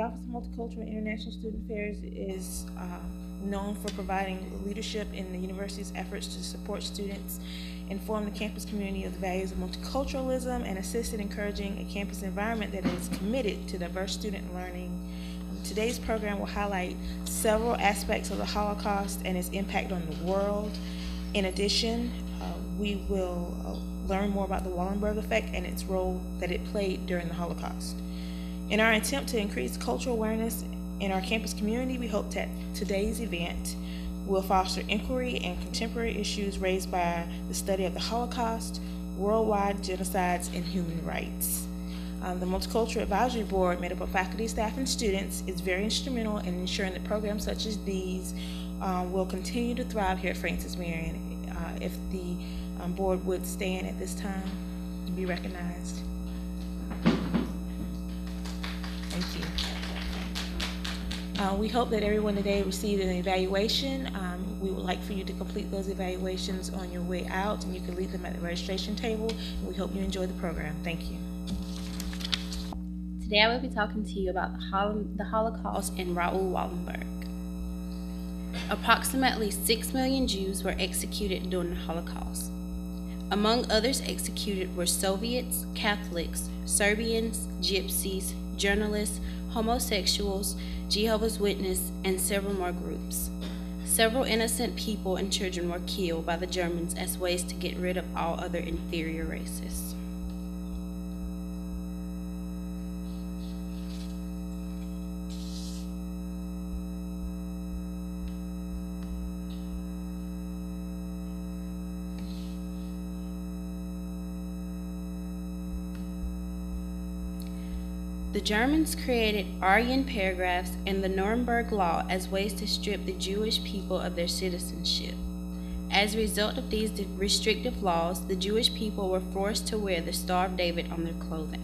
Office of Multicultural and International Student Affairs is known for providing leadership in the university's efforts to support students, inform the campus community of the values of multiculturalism, and assist in encouraging a campus environment that is committed to diverse student learning. Today's program will highlight several aspects of the Holocaust and its impact on the world. In addition, we will learn more about the Wallenberg Effect and its role that it played during the Holocaust. In our attempt to increase cultural awareness in our campus community, we hope that today's event will foster inquiry and contemporary issues raised by the study of the Holocaust, worldwide genocides, and human rights. The Multicultural Advisory Board, made up of faculty, staff, and students, is very instrumental in ensuring that programs such as these will continue to thrive here at Francis Marion. If the board would stand at this time and be recognized. Thank you. We hope that everyone today received an evaluation. We would like for you to complete those evaluations on your way out, and you can leave them at the registration table. And we hope you enjoy the program. Thank you. Today I will be talking to you about the Holocaust and Raoul Wallenberg. Approximately 6 million Jews were executed during the Holocaust. Among others executed were Soviets, Catholics, Serbians, Gypsies, journalists, homosexuals, Jehovah's Witnesses, and several more groups. Several innocent people and children were killed by the Germans as ways to get rid of all other inferior races. The Germans created Aryan paragraphs in the Nuremberg Law as ways to strip the Jewish people of their citizenship. As a result of these restrictive laws, the Jewish people were forced to wear the Star of David on their clothing.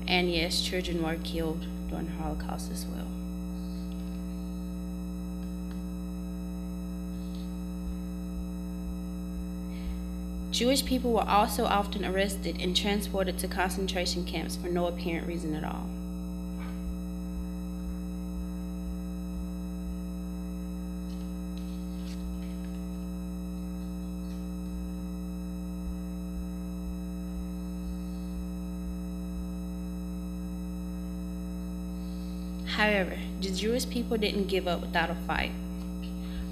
And yes, children were killed during the Holocaust as well. Jewish people were also often arrested and transported to concentration camps for no apparent reason at all. However, the Jewish people didn't give up without a fight.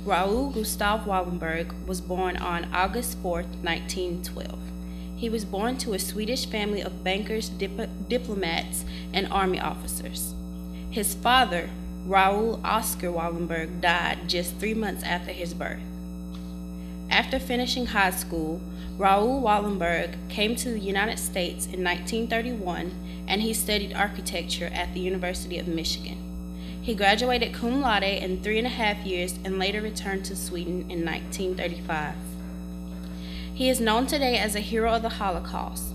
Raoul Gustav Wallenberg was born on August 4, 1912. He was born to a Swedish family of bankers, diplomats, and army officers. His father, Raoul Oscar Wallenberg, died just 3 months after his birth. After finishing high school, Raoul Wallenberg came to the United States in 1931, and he studied architecture at the University of Michigan. He graduated cum laude in 3.5 years and later returned to Sweden in 1935. He is known today as a hero of the Holocaust.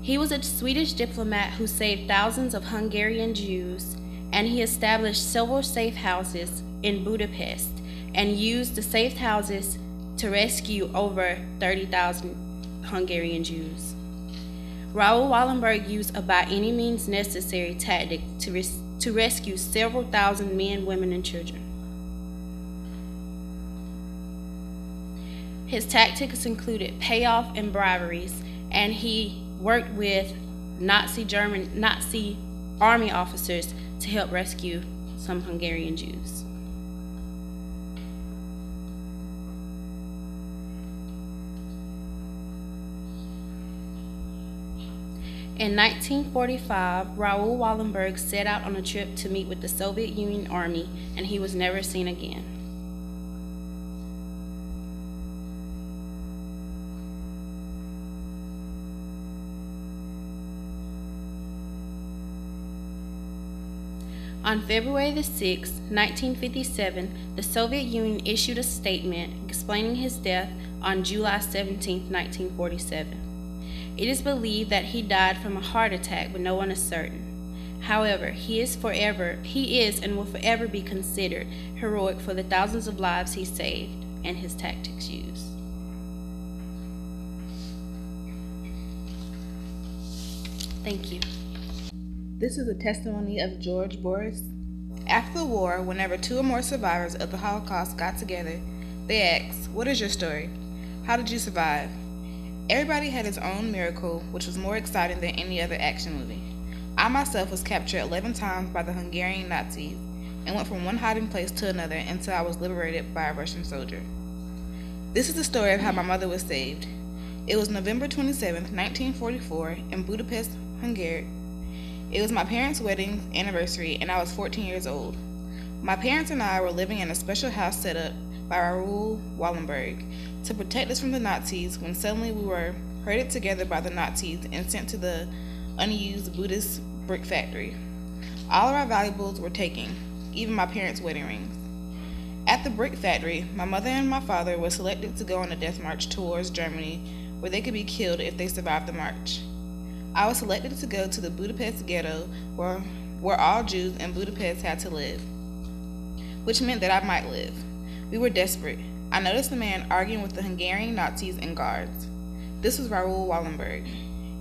He was a Swedish diplomat who saved thousands of Hungarian Jews, and he established several safe houses in Budapest and used the safe houses to rescue over 30,000 Hungarian Jews. Raoul Wallenberg used a by any means necessary tactic to rescue several thousand men, women, and children. His tactics included payoff and briberies, and he worked with Nazi army officers to help rescue some Hungarian Jews. In 1945, Raoul Wallenberg set out on a trip to meet with the Soviet Union Army, and he was never seen again. On February 6, 1957, the Soviet Union issued a statement explaining his death on July 17, 1947. It is believed that he died from a heart attack, but no one is certain. However, he is and will forever be considered heroic for the thousands of lives he saved and his tactics used. Thank you. This is a testimony of George Boris. After the war, whenever 2 or more survivors of the Holocaust got together, they asked, "What is your story? How did you survive?" Everybody had his own miracle, which was more exciting than any other action movie. I myself was captured 11 times by the Hungarian Nazis and went from one hiding place to another until I was liberated by a Russian soldier. This is the story of how my mother was saved. It was November 27, 1944, in Budapest, Hungary. It was my parents' wedding anniversary, and I was 14 years old. My parents and I were living in a special house set up by Raoul Wallenberg to protect us from the Nazis when suddenly we were herded together by the Nazis and sent to the unused Buddhist brick factory. All of our valuables were taken, even my parents' wedding rings. At the brick factory, my mother and my father were selected to go on a death march towards Germany, where they could be killed if they survived the march. I was selected to go to the Budapest ghetto, where all Jews in Budapest had to live, which meant that I might live. We were desperate. I noticed a man arguing with the Hungarian Nazis and guards. This was Raoul Wallenberg.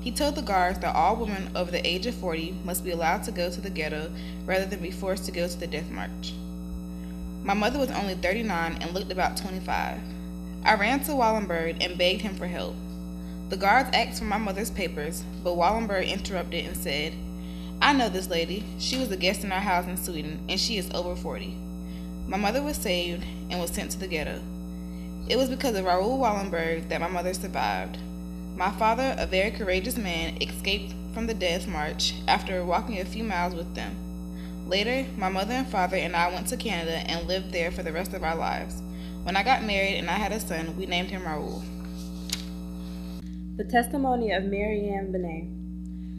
He told the guards that all women over the age of 40 must be allowed to go to the ghetto rather than be forced to go to the death march. My mother was only 39 and looked about 25. I ran to Wallenberg and begged him for help. The guards asked for my mother's papers, but Wallenberg interrupted and said, "I know this lady. She was a guest in our house in Sweden, and she is over 40. My mother was saved and was sent to the ghetto. It was because of Raoul Wallenberg that my mother survived. My father, a very courageous man, escaped from the death march after walking a few miles with them. Later, my mother and father and I went to Canada and lived there for the rest of our lives. When I got married and I had a son, we named him Raoul." The testimony of Marion Benet.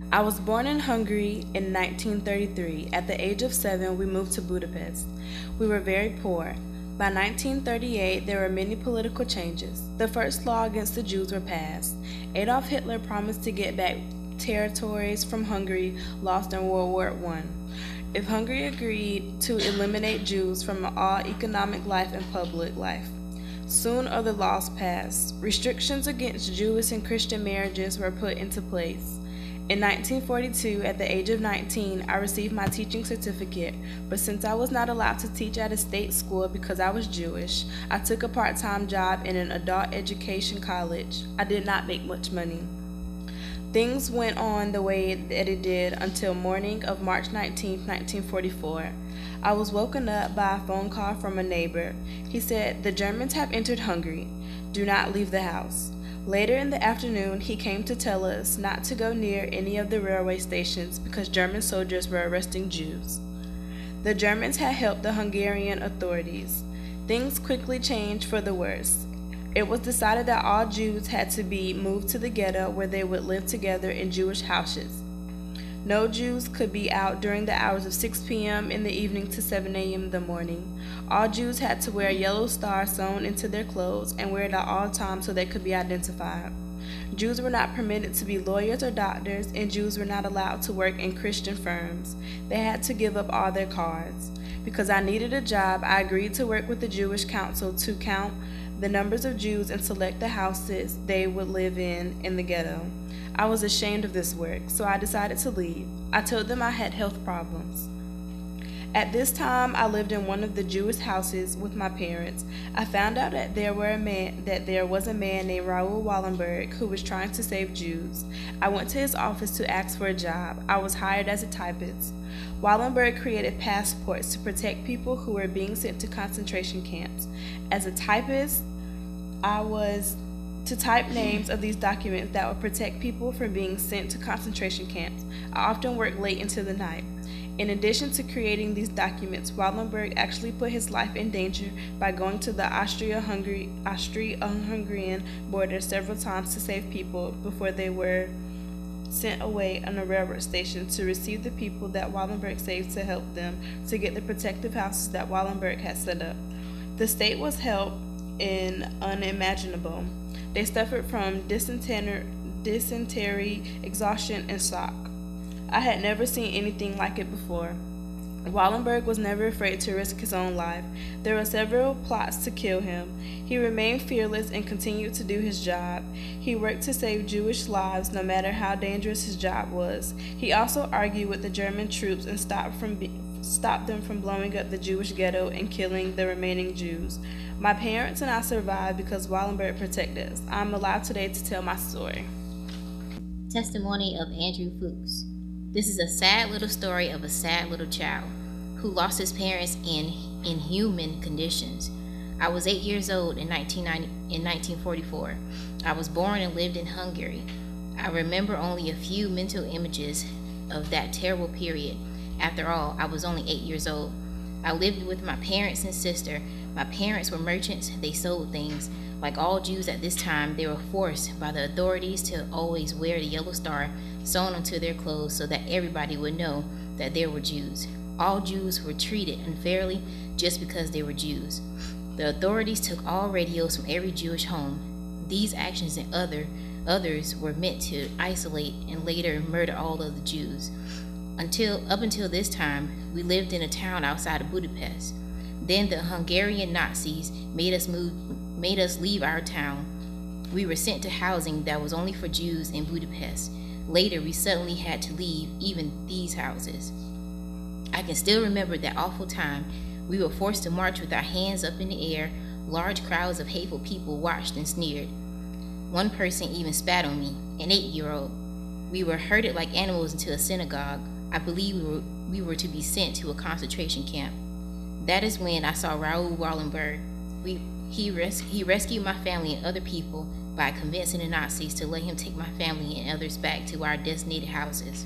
I was born in Hungary in 1933. At the age of 7, we moved to Budapest. We were very poor. By 1938, there were many political changes. The first law against the Jews were passed. Adolf Hitler promised to get back territories from Hungary lost in World War I. If Hungary agreed to eliminate Jews from all economic life and public life. Soon other laws passed. Restrictions against Jewish and Christian marriages were put into place. In 1942, at the age of 19, I received my teaching certificate, but since I was not allowed to teach at a state school because I was Jewish, I took a part-time job in an adult education college. I did not make much money. Things went on the way that it did until morning of March 19, 1944. I was woken up by a phone call from a neighbor. He said, "The Germans have entered Hungary. Do not leave the house." Later in the afternoon, he came to tell us not to go near any of the railway stations because German soldiers were arresting Jews. The Germans had helped the Hungarian authorities. Things quickly changed for the worse. It was decided that all Jews had to be moved to the ghetto where they would live together in Jewish houses. No Jews could be out during the hours of 6 p.m. in the evening to 7 a.m. in the morning. All Jews had to wear a yellow star sewn into their clothes and wear it at all times so they could be identified. Jews were not permitted to be lawyers or doctors, and Jews were not allowed to work in Christian firms. They had to give up all their cards. Because I needed a job, I agreed to work with the Jewish Council to count the numbers of Jews and select the houses they would live in the ghetto. I was ashamed of this work, so I decided to leave. I told them I had health problems. At this time, I lived in one of the Jewish houses with my parents. I found out that there was a man named Raoul Wallenberg who was trying to save Jews. I went to his office to ask for a job. I was hired as a typist. Wallenberg created passports to protect people who were being sent to concentration camps. As a typist, I was to type names of these documents that would protect people from being sent to concentration camps. I often worked late into the night. In addition to creating these documents, Wallenberg actually put his life in danger by going to the Austro-Hungarian border several times to save people before they were sent away on a railroad station to receive the people that Wallenberg saved to help them to get the protective houses that Wallenberg had set up. The state was help in unimaginable. They suffered from dysentery, exhaustion, and shock. I had never seen anything like it before. Wallenberg was never afraid to risk his own life. There were several plots to kill him. He remained fearless and continued to do his job. He worked to save Jewish lives no matter how dangerous his job was. He also argued with the German troops and stopped them from blowing up the Jewish ghetto and killing the remaining Jews. My parents and I survived because Wallenberg protected us. I'm alive today to tell my story. Testimony of Andrew Fuchs. This is a sad little story of a sad little child who lost his parents in inhuman conditions. I was 8 years old in 1944. I was born and lived in Hungary. I remember only a few mental images of that terrible period. After all, I was only 8 years old. I lived with my parents and sister. My parents were merchants. They sold things. Like all Jews at this time, they were forced by the authorities to always wear the yellow star sewn onto their clothes so that everybody would know that they were Jews. All Jews were treated unfairly just because they were Jews. The authorities took all radios from every Jewish home. These actions and others were meant to isolate and later murder all of the Jews. Up until this time, we lived in a town outside of Budapest. Then the Hungarian Nazis made us leave our town. We were sent to housing that was only for Jews in Budapest. Later, we suddenly had to leave even these houses. I can still remember that awful time. We were forced to march with our hands up in the air. Large crowds of hateful people watched and sneered. One person even spat on me, an 8-year-old. We were herded like animals into a synagogue. I believe we were to be sent to a concentration camp. That is when I saw Raoul Wallenberg. He rescued my family and other people by convincing the Nazis to let him take my family and others back to our designated houses.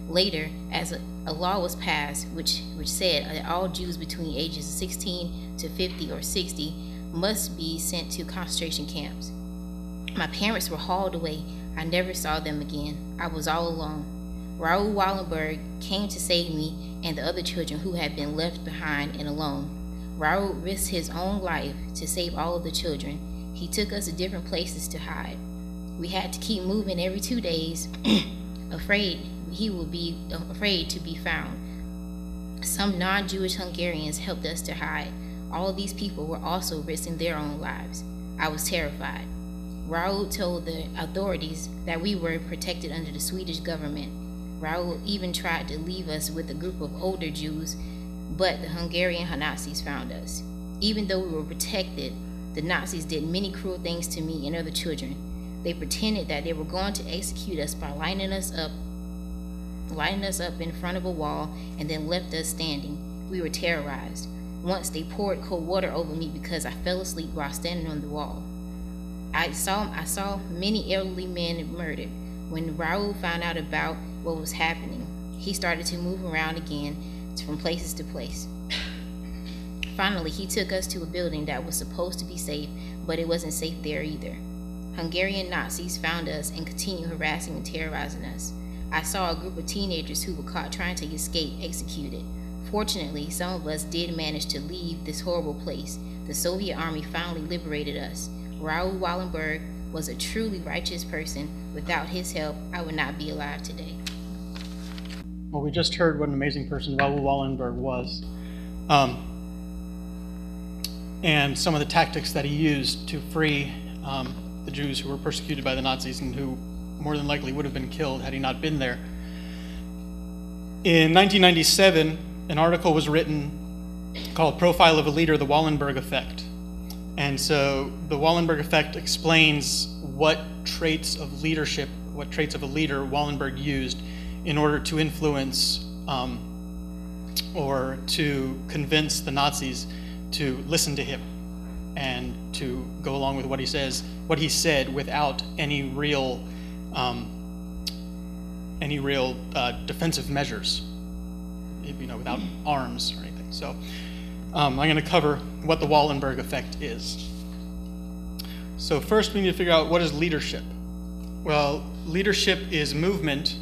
Later, as a law was passed which said that all Jews between ages 16 to 50 or 60 must be sent to concentration camps. My parents were hauled away. I never saw them again. I was all alone. Raoul Wallenberg came to save me and the other children who had been left behind and alone. Raoul risked his own life to save all of the children. He took us to different places to hide. We had to keep moving every 2 days, afraid to be found. Some non-Jewish Hungarians helped us to hide. All of these people were also risking their own lives. I was terrified. Raoul told the authorities that we were protected under the Swedish government. Raoul even tried to leave us with a group of older Jews, but the Hungarian Nazis found us. Even though we were protected, the Nazis did many cruel things to me and other children. They pretended that they were going to execute us by lining us up in front of a wall and then left us standing. We were terrorized. Once they poured cold water over me because I fell asleep while standing on the wall. I saw many elderly men murdered. When Raoul found out about what was happening, he started to move around again from places to place. Finally, he took us to a building that was supposed to be safe, but it wasn't safe there either. Hungarian Nazis found us and continued harassing and terrorizing us. I saw a group of teenagers who were caught trying to escape executed. Fortunately, some of us did manage to leave this horrible place. The Soviet army finally liberated us. Raoul Wallenberg was a truly righteous person. Without his help, I would not be alive today. Well, we just heard what an amazing person Raoul Wallenberg was, and some of the tactics that he used to free the Jews who were persecuted by the Nazis and who more than likely would have been killed had he not been there. In 1997, an article was written called Profile of a Leader, the Wallenberg Effect. And so the Wallenberg Effect explains what traits of leadership, what traits of a leader Wallenberg used in order to influence or to convince the Nazis to listen to him and to go along with what he said without any real defensive measures, without arms or anything. So I'm going to cover what the Wallenberg Effect is. So first we need to figure out, what is leadership? Well, leadership is movement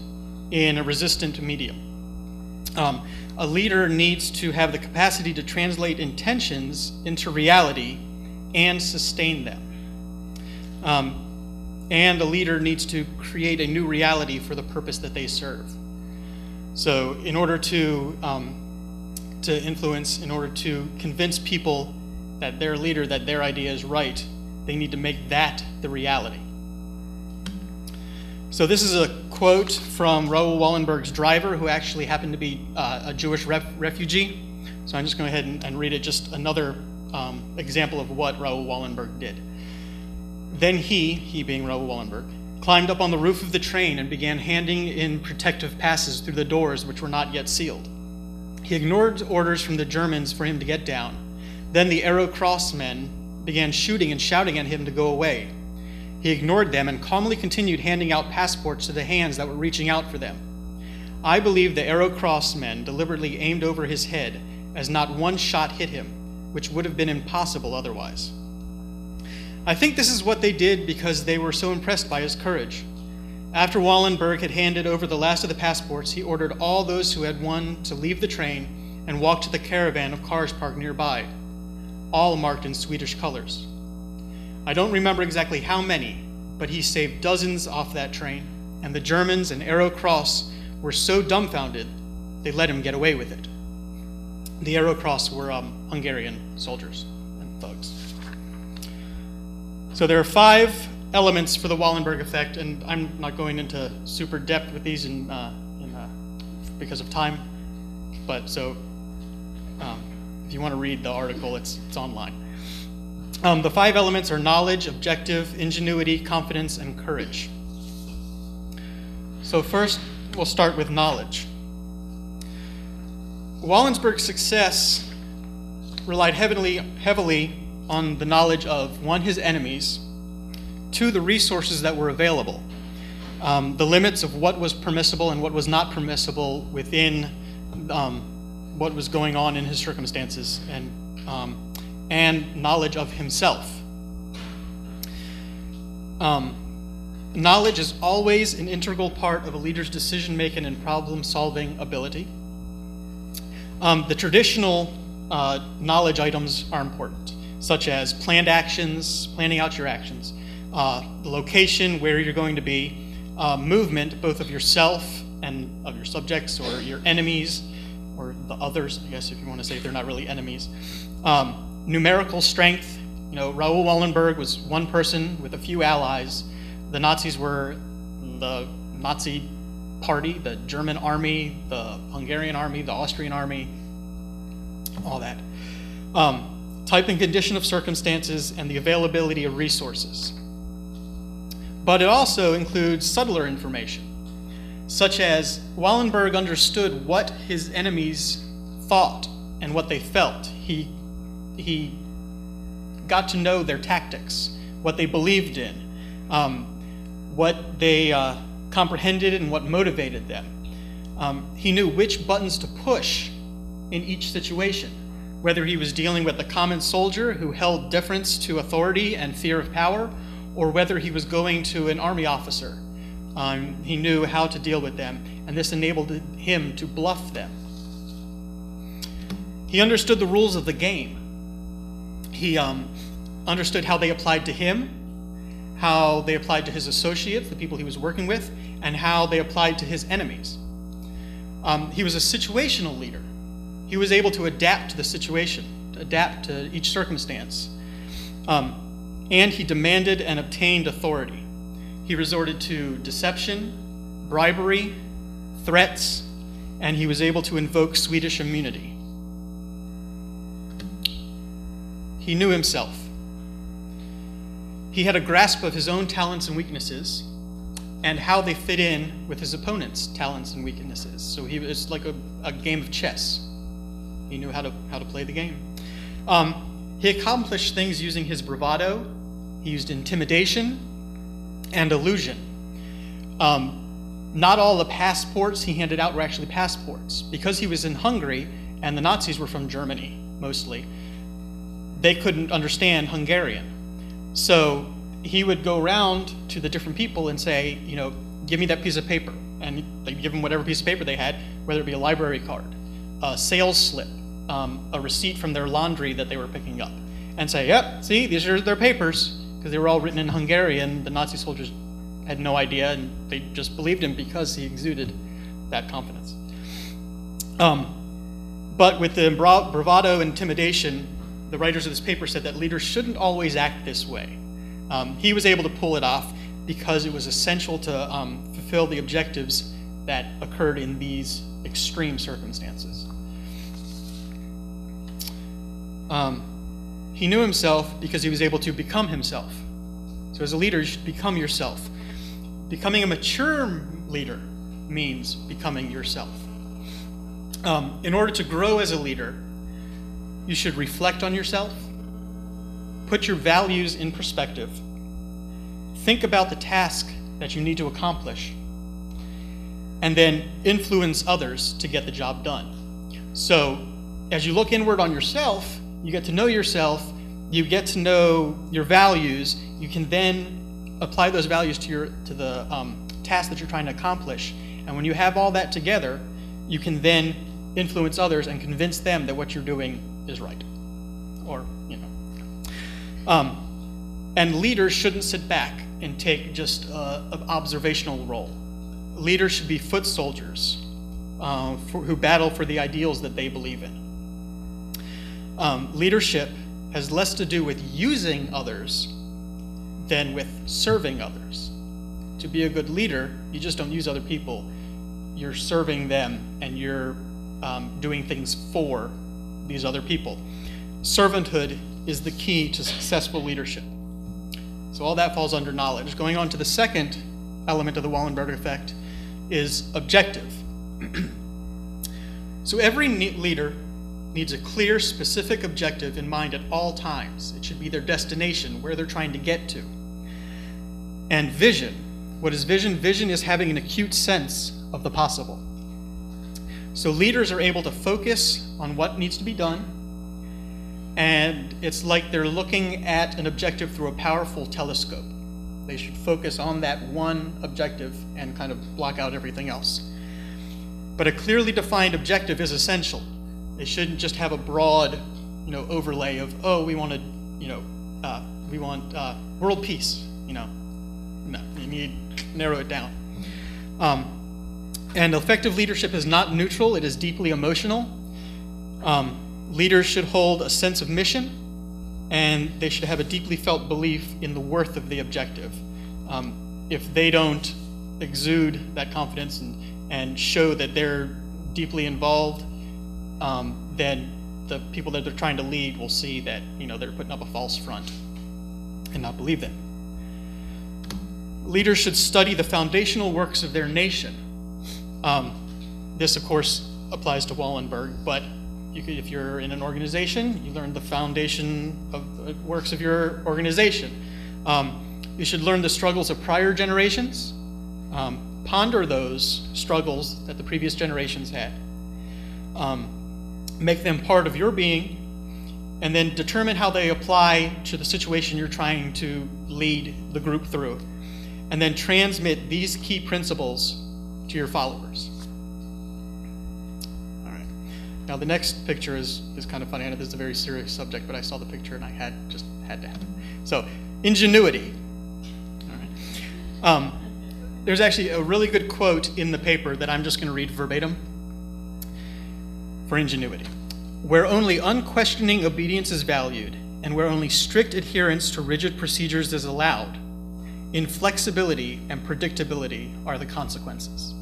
in a resistant medium. A leader needs to have the capacity to translate intentions into reality and sustain them. And a leader needs to create a new reality for the purpose that they serve. So in order to to influence, in order to convince people that their leader, that their idea is right, they need to make that the reality. So this is a quote from Raoul Wallenberg's driver, who actually happened to be a Jewish refugee. So I'm just going to go ahead and read it, just another example of what Raoul Wallenberg did. Then he being Raoul Wallenberg, climbed up on the roof of the train and began handing in protective passes through the doors which were not yet sealed. He ignored orders from the Germans for him to get down. Then the Arrow Cross men began shooting and shouting at him to go away. He ignored them and calmly continued handing out passports to the hands that were reaching out for them. I believe the Arrow Cross men deliberately aimed over his head, as not one shot hit him, which would have been impossible otherwise. I think this is what they did because they were so impressed by his courage. After Wallenberg had handed over the last of the passports, he ordered all those who had won to leave the train and walk to the caravan of cars parked nearby, all marked in Swedish colors. I don't remember exactly how many, but he saved dozens off that train, and the Germans and Arrow Cross were so dumbfounded they let him get away with it. The Arrow Cross were Hungarian soldiers and thugs. So there are 5 elements for the Wallenberg effect, and I'm not going into super depth with these because of time. But so if you want to read the article, it's online. The 5 elements are knowledge, objective, ingenuity, confidence, and courage. So first, we'll start with knowledge. Wallenberg's success relied heavily on the knowledge of, 1, his enemies, 2, the resources that were available, the limits of what was permissible and what was not permissible within what was going on in his circumstances, and knowledge of himself. Knowledge is always an integral part of a leader's decision-making and problem-solving ability. The traditional knowledge items are important, such as planned actions, planning out your actions, the location, where you're going to be, movement, both of yourself and of your subjects or your enemies, or the others, I guess, if you want to say they're not really enemies. Numerical strength. You know, Raoul Wallenberg was one person with a few allies. The Nazis were the Nazi party, the German army, the Hungarian army, the Austrian army, all that. Type and condition of circumstances and the availability of resources. But it also includes subtler information, such as Wallenberg understood what his enemies thought and what they felt. He got to know their tactics, what they believed in, what they comprehended and what motivated them. He knew which buttons to push in each situation, whether he was dealing with a common soldier who held deference to authority and fear of power, or whether he was going to an army officer. He knew how to deal with them, and this enabled him to bluff them. He understood the rules of the game. He understood how they applied to him, how they applied to his associates, the people he was working with, and how they applied to his enemies. He was a situational leader. He was able to adapt to the situation, to adapt to each circumstance. And he demanded and obtained authority. He resorted to deception, bribery, threats, and he was able to invoke Swedish immunity. He knew himself. He had a grasp of his own talents and weaknesses and how they fit in with his opponent's talents and weaknesses. So he was like a game of chess. He knew how to play the game. He accomplished things using his bravado. He used intimidation and illusion. Not all the passports he handed out were actually passports. Because he was in Hungary and the Nazis were from Germany, mostly, they couldn't understand Hungarian. So he would go around to the different people and say, you know, give me that piece of paper. And they'd give him whatever piece of paper they had, whether it be a library card, a sales slip, a receipt from their laundry that they were picking up, and say, yep, see, these are their papers, because they were all written in Hungarian. The Nazi soldiers had no idea, and they just believed him because he exuded that confidence. But with the bravado and intimidation, the writers of this paper said that leaders shouldn't always act this way. He was able to pull it off because it was essential to fulfill the objectives that occurred in these extreme circumstances. He knew himself because he was able to become himself. So as a leader, you should become yourself. Becoming a mature leader means becoming yourself. In order to grow as a leader, you should reflect on yourself, put your values in perspective, think about the task that you need to accomplish, and then influence others to get the job done. So as you look inward on yourself, you get to know yourself, you get to know your values, you can then apply those values to the task that you're trying to accomplish. And when you have all that together, you can then influence others and convince them that what you're doing is right. Or, and leaders shouldn't sit back and take just an observational role. Leaders should be foot soldiers who battle for the ideals that they believe in. Leadership has less to do with using others than with serving others. To be a good leader, you just don't use other people. You're serving them and you're doing things for these other people. Servanthood is the key to successful leadership. So all that falls under knowledge. Going on to the second element of the Wallenberg effect is objective. So every leader needs a clear, specific objective in mind at all times. It should be their destination, where they're trying to get to. And vision. What is vision? Vision is having an acute sense of the possible. So leaders are able to focus on what needs to be done, and it's like they're looking at an objective through a powerful telescope. They should focus on that one objective and kind of block out everything else. But a clearly defined objective is essential. They shouldn't just have a broad, overlay of, we want world peace. No, you need to narrow it down. And effective leadership is not neutral; it is deeply emotional. Leaders should hold a sense of mission, and they should have a deeply felt belief in the worth of the objective. If they don't exude that confidence and show that they're deeply involved, then the people that they're trying to lead will see that they're putting up a false front and not believe them. Leaders should study the foundational works of their nation. This, of course, applies to Wallenberg, but if you're in an organization, you learn the foundation of the works of your organization. You should learn the struggles of prior generations, ponder those struggles that the previous generations had, make them part of your being, and then determine how they apply to the situation you're trying to lead the group through, and then transmit these key principles to your followers. All right. Now the next picture is kind of funny. I know this is a very serious subject, but I saw the picture and I had to have it. So, ingenuity. All right. There's actually a really good quote in the paper that I'm just going to read verbatim for ingenuity. Where only unquestioning obedience is valued, and where only strict adherence to rigid procedures is allowed, inflexibility and predictability are the consequences.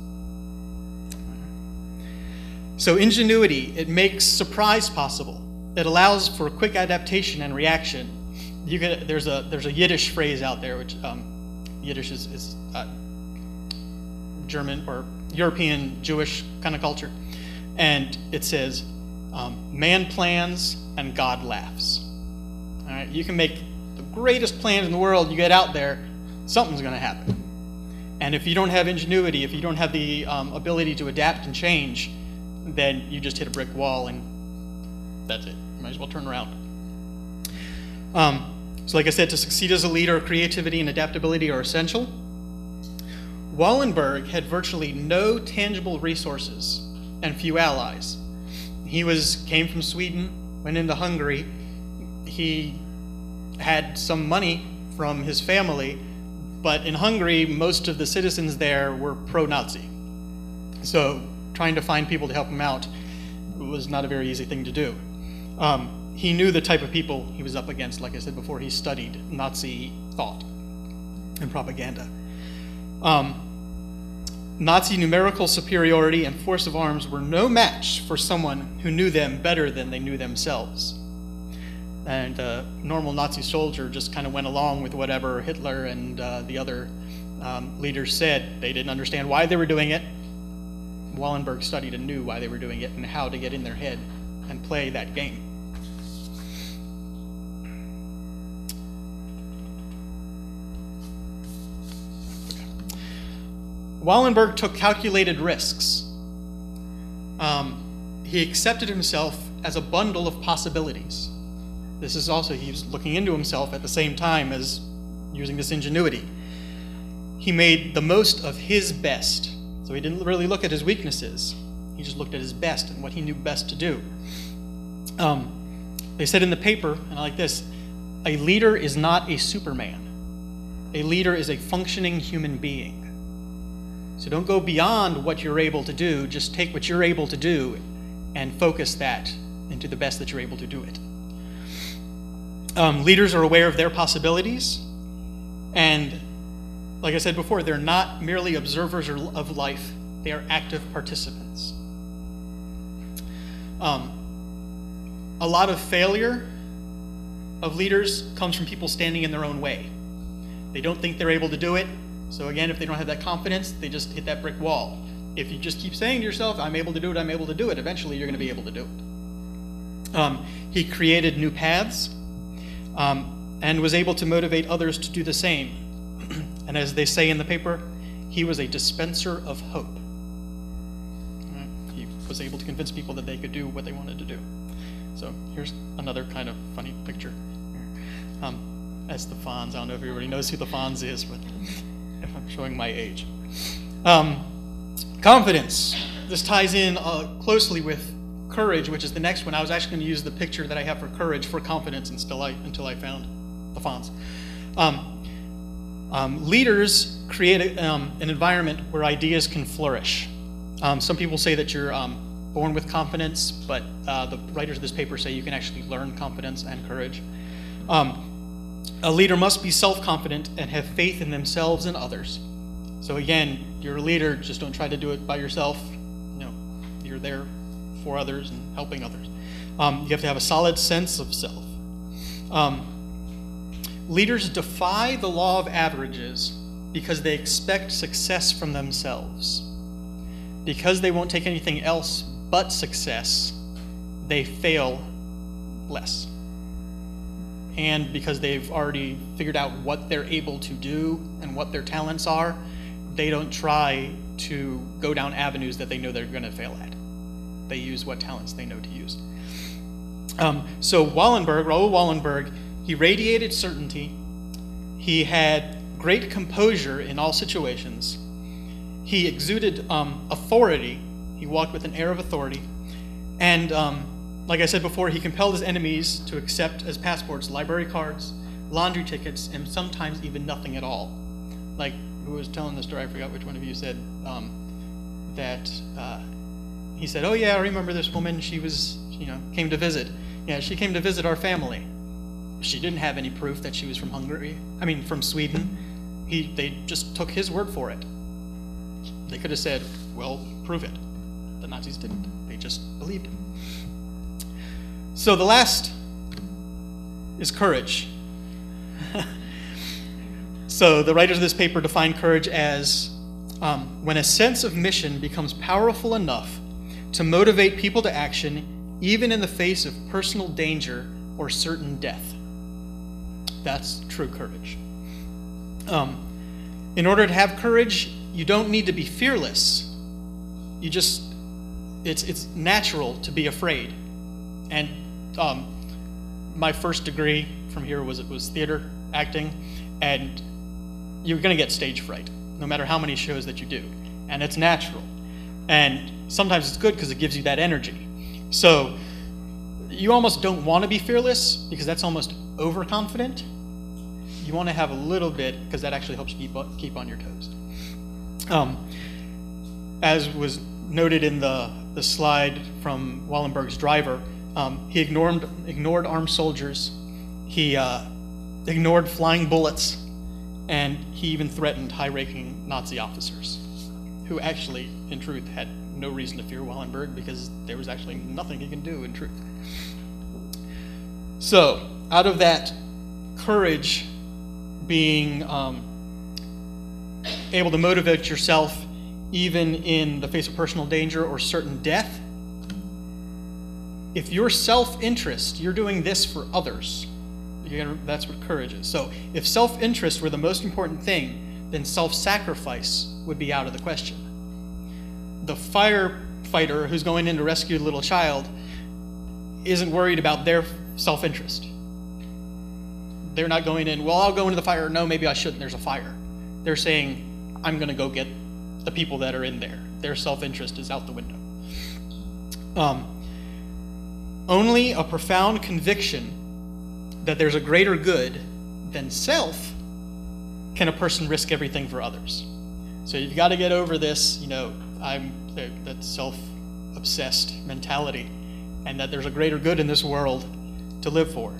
So ingenuity, it makes surprise possible. It allows for quick adaptation and reaction. There's a Yiddish phrase out there, which Yiddish is German or European Jewish kind of culture, and it says, "Man plans and God laughs." All right, you can make the greatest plans in the world. You get out there, something's going to happen. And if you don't have ingenuity, if you don't have the ability to adapt and change, then you just hit a brick wall and that's it. You might as well turn around. So like I said, to succeed as a leader, creativity and adaptability are essential. Wallenberg had virtually no tangible resources and few allies. He came from Sweden, went into Hungary. He had some money from his family, but in Hungary, most of the citizens there were pro-Nazi. So trying to find people to help him out was not a very easy thing to do. He knew the type of people he was up against. Like I said before, he studied Nazi thought and propaganda. Nazi numerical superiority and force of arms were no match for someone who knew them better than they knew themselves. And a normal Nazi soldier just kind of went along with whatever Hitler and the other leaders said. They didn't understand why they were doing it. Wallenberg studied and knew why they were doing it and how to get in their head and play that game. Wallenberg took calculated risks. He accepted himself as a bundle of possibilities. This is also, he was looking into himself at the same time as using this ingenuity. He made the most of his best. So he didn't really look at his weaknesses. He just looked at his best and what he knew best to do. They said in the paper, and I like this, a leader is not a Superman. A leader is a functioning human being. So don't go beyond what you're able to do. Just take what you're able to do and focus that into the best that you're able to do it. Leaders are aware of their possibilities, and like I said before, they're not merely observers of life, they are active participants. A lot of failure of leaders comes from people standing in their own way. They don't think they're able to do it, so again, if they don't have that confidence, they just hit that brick wall. If you just keep saying to yourself, I'm able to do it, I'm able to do it, eventually you're going to be able to do it. He created new paths and was able to motivate others to do the same. And as they say in the paper, he was a dispenser of hope. He was able to convince people that they could do what they wanted to do. So here's another kind of funny picture. That's the Fonz. I don't know if everybody knows who the Fonz is, but if I'm showing my age. Confidence. This ties in closely with courage, which is the next one. I was actually going to use the picture that I have for courage for confidence until I found the Fonz. Leaders create an environment where ideas can flourish. Some people say that you're born with confidence, but the writers of this paper say you can actually learn confidence and courage. A leader must be self-confident and have faith in themselves and others. So again, you're a leader, just don't try to do it by yourself. You're there for others and helping others. You have to have a solid sense of self. Leaders defy the law of averages because they expect success from themselves. Because they won't take anything else but success, they fail less. And because they've already figured out what they're able to do and what their talents are, they don't try to go down avenues that they know they're going to fail at. They use what talents they know to use. So Raoul Wallenberg, he radiated certainty. He had great composure in all situations. He exuded authority. He walked with an air of authority. And like I said before, he compelled his enemies to accept as passports library cards, laundry tickets, and sometimes even nothing at all. Like, who was telling the story, I forgot which one of you said, that he said, oh yeah, I remember this woman, she was, came to visit. Yeah, she came to visit our family. She didn't have any proof that she was from from Sweden. They just took his word for it. They could have said, well, prove it. The Nazis didn't. They just believed it. So the last is courage. So the writers of this paper define courage as when a sense of mission becomes powerful enough to motivate people to action, even in the face of personal danger or certain death. That's true courage. In order to have courage, you don't need to be fearless. It's natural to be afraid. And my first degree from here was theater, acting, and you're going to get stage fright, no matter how many shows that you do. And it's natural. And sometimes it's good because it gives you that energy. So you almost don't want to be fearless because that's almost overconfident. You want to have a little bit because that actually helps you keep on your toes. As was noted in the slide from Wallenberg's driver, he ignored armed soldiers, he ignored flying bullets, and he even threatened high-ranking Nazi officers, who actually, in truth, had no reason to fear Wallenberg because there was actually nothing he can do in truth. So, out of that courage being able to motivate yourself even in the face of personal danger or certain death, if your self-interest, you're doing this for others, that's what courage is. So if self-interest were the most important thing, then self-sacrifice would be out of the question. The firefighter who's going in to rescue a little child isn't worried about their self-interest. They're not going in, well, I'll go into the fire. No, maybe I shouldn't. There's a fire. They're saying, I'm going to go get the people that are in there. Their self-interest is out the window. Only a profound conviction that there's a greater good than self can a person risk everything for others. So you've got to get over this, that self-obsessed mentality, and that there's a greater good in this world to live for.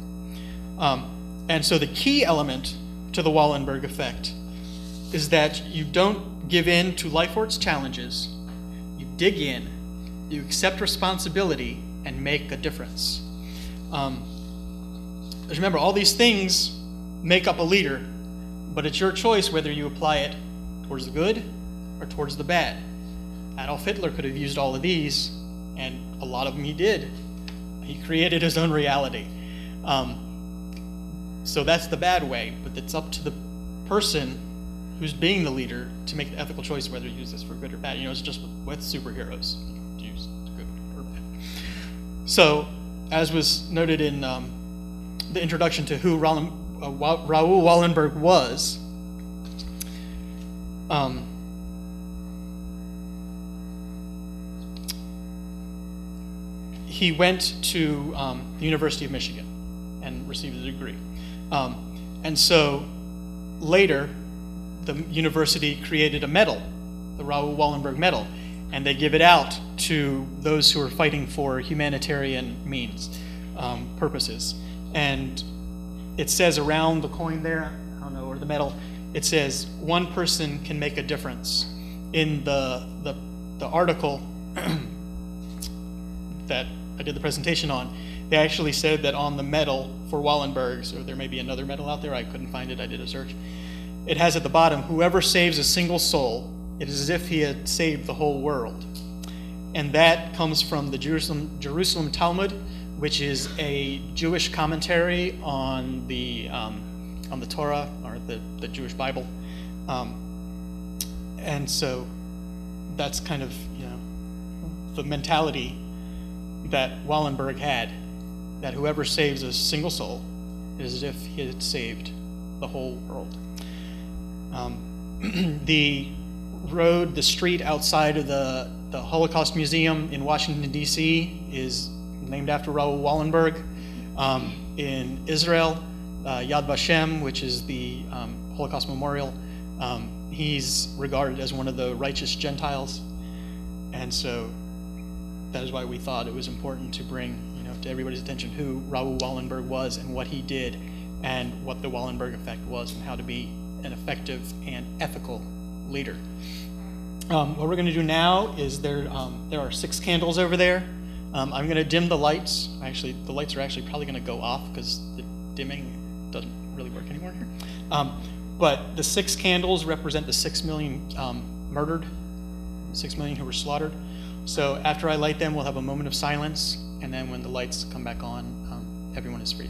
And so the key element to the Wallenberg effect is that you don't give in to life or its challenges. You dig in, you accept responsibility, and make a difference. Remember, all these things make up a leader, but it's your choice whether you apply it towards the good or towards the bad. Adolf Hitler could have used all of these, and a lot of them he did. He created his own reality. So that's the bad way, but it's up to the person who's being the leader to make the ethical choice whether to use this for good or bad. It's just with superheroes, you use good or bad. So, as was noted in the introduction to who Raoul Wallenberg was, he went to the University of Michigan and received a degree. And so later, the university created a medal, the Raoul Wallenberg Medal, and they give it out to those who are fighting for humanitarian purposes. And it says around the coin there, I don't know, or the medal, it says one person can make a difference. In the article that I did the presentation on, they actually said that on the medal for Wallenberg, so there may be another medal out there, I couldn't find it, I did a search. It has at the bottom, whoever saves a single soul, it is as if he had saved the whole world. And that comes from the Jerusalem Talmud, which is a Jewish commentary on the Torah, or the Jewish Bible. And so that's kind of, the mentality that Wallenberg had, that whoever saves a single soul is as if he had saved the whole world. The street outside of the Holocaust Museum in Washington, D.C. is named after Raoul Wallenberg. In Israel, Yad Vashem, which is the Holocaust Memorial, he's regarded as one of the righteous Gentiles. And so that is why we thought it was important to bring to everybody's attention who Raoul Wallenberg was and what he did and what the Wallenberg effect was and how to be an effective and ethical leader. What we're going to do now is there are 6 candles over there. I'm going to dim the lights. Actually, the lights are actually probably going to go off because the dimming doesn't really work anymore here. But the 6 candles represent the 6 million murdered, 6 million who were slaughtered. So after I light them, we'll have a moment of silence, and then when the lights come back on, everyone is free.